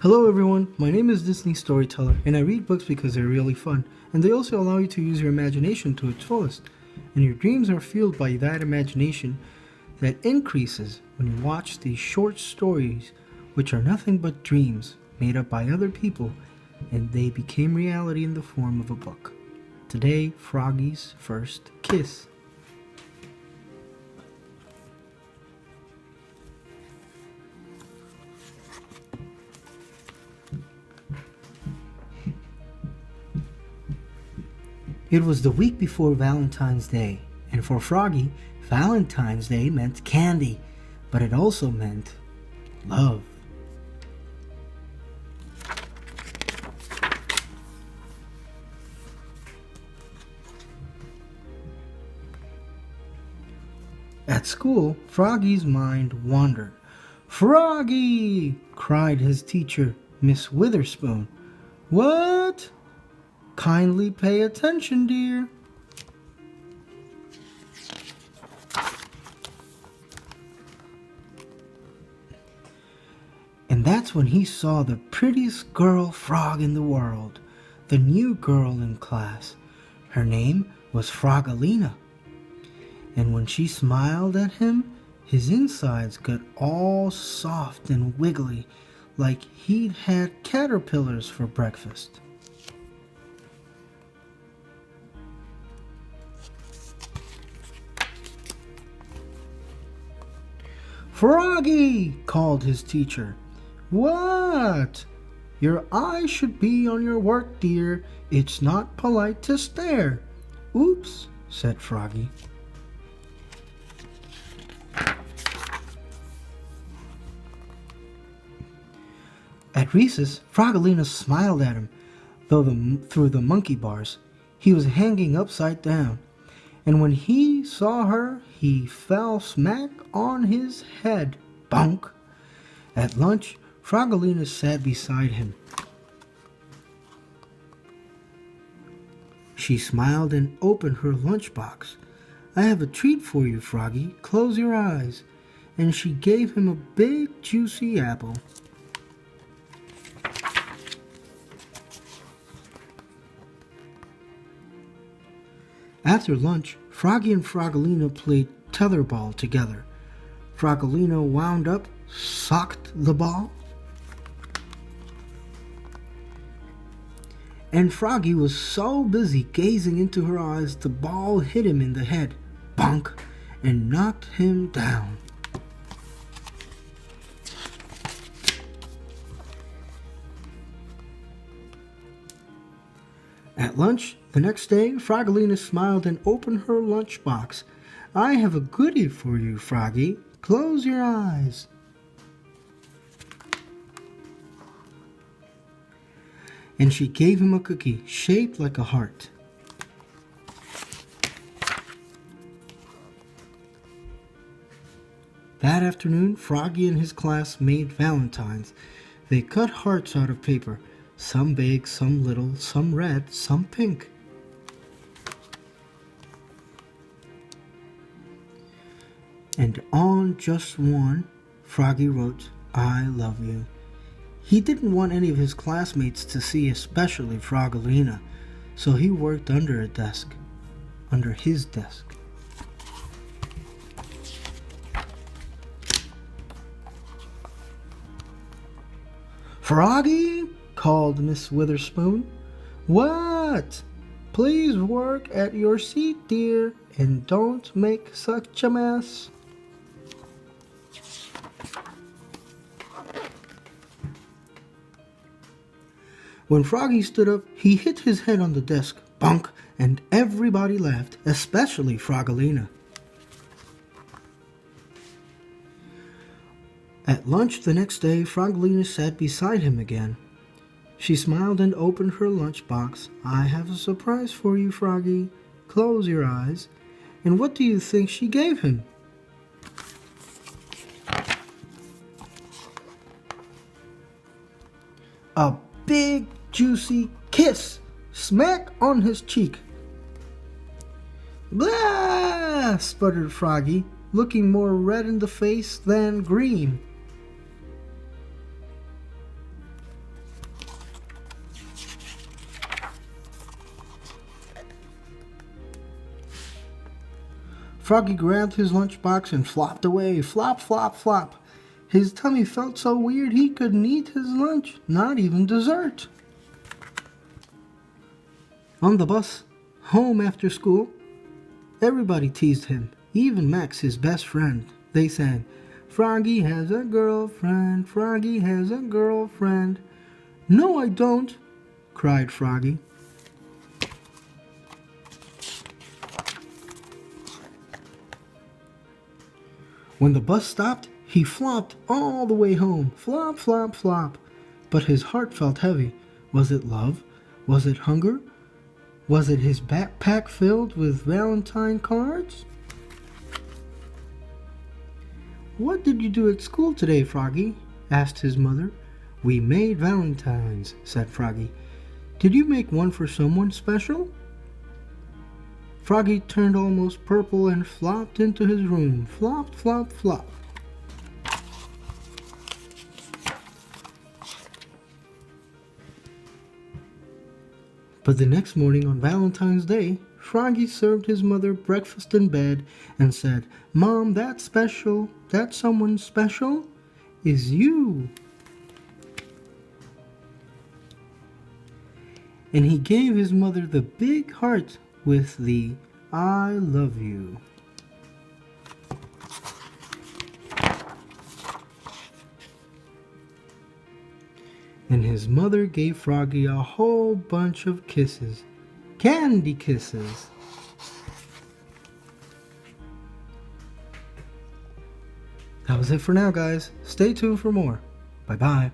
Hello everyone, my name is Disney Storyteller, and I read books because they're really fun, and they also allow you to use your imagination to its fullest. And your dreams are fueled by that imagination that increases when you watch these short stories, which are nothing but dreams made up by other people, and they became reality in the form of a book. Today, Froggy's First Kiss. It was the week before Valentine's Day, and for Froggy, Valentine's Day meant candy, but it also meant love. At school, Froggy's mind wandered. "Froggy!" cried his teacher, Miss Witherspoon. "What?" "Kindly pay attention, dear." And that's when he saw the prettiest girl frog in the world, the new girl in class. Her name was Frogolina. And when she smiled at him, his insides got all soft and wiggly, like he'd had caterpillars for breakfast. "Froggy!" called his teacher. "What?" "Your eyes should be on your work, dear. It's not polite to stare." "Oops," said Froggy. At recess, Frogolina smiled at him, through the monkey bars. He was hanging upside down, and when he saw her, he fell smack on his head. Bonk! At lunch, Frogolina sat beside him. She smiled and opened her lunchbox. "I have a treat for you, Froggy. Close your eyes." And she gave him a big, juicy apple. After lunch, Froggy and Frogolina played tetherball together. Frogolina wound up, socked the ball, and Froggy was so busy gazing into her eyes, the ball hit him in the head, bonk, and knocked him down. At lunch the next day, Frogolina smiled and opened her lunchbox. "I have a goodie for you, Froggy. Close your eyes." And she gave him a cookie shaped like a heart. That afternoon, Froggy and his class made valentines. They cut hearts out of paper, some big, some little, some red, some pink. And on just one, Froggy wrote, "I love you." He didn't want any of his classmates to see, especially Frogolina, so he worked under his desk. "Froggy!" called Miss Witherspoon. "What?" "Please work at your seat, dear, and don't make such a mess." When Froggy stood up, he hit his head on the desk, bonk, and everybody laughed, especially Frogolina. At lunch the next day, Frogolina sat beside him again. She smiled and opened her lunchbox. "I have a surprise for you, Froggy. Close your eyes." And what do you think she gave him? A big, juicy kiss, smack on his cheek. "Blah!" sputtered Froggy, looking more red in the face than green. Froggy grabbed his lunchbox and flopped away. Flop, flop, flop. His tummy felt so weird he couldn't eat his lunch, not even dessert. On the bus, home after school, everybody teased him, even Max, his best friend. They sang, "Froggy has a girlfriend, Froggy has a girlfriend." "No, I don't," cried Froggy. When the bus stopped, he flopped all the way home. Flop, flop, flop. But his heart felt heavy. Was it love? Was it hunger? Was it his backpack filled with Valentine cards? "What did you do at school today, Froggy?" asked his mother. "We made Valentines," said Froggy. "Did you make one for someone special?" Froggy turned almost purple and flopped into his room. Flop, flop, flop. But the next morning on Valentine's Day, Froggy served his mother breakfast in bed and said, "Mom, that someone special is you." And he gave his mother the big heart with the "I love you." And his mother gave Froggy a whole bunch of kisses. Candy kisses. That was it for now, guys. Stay tuned for more. Bye-bye.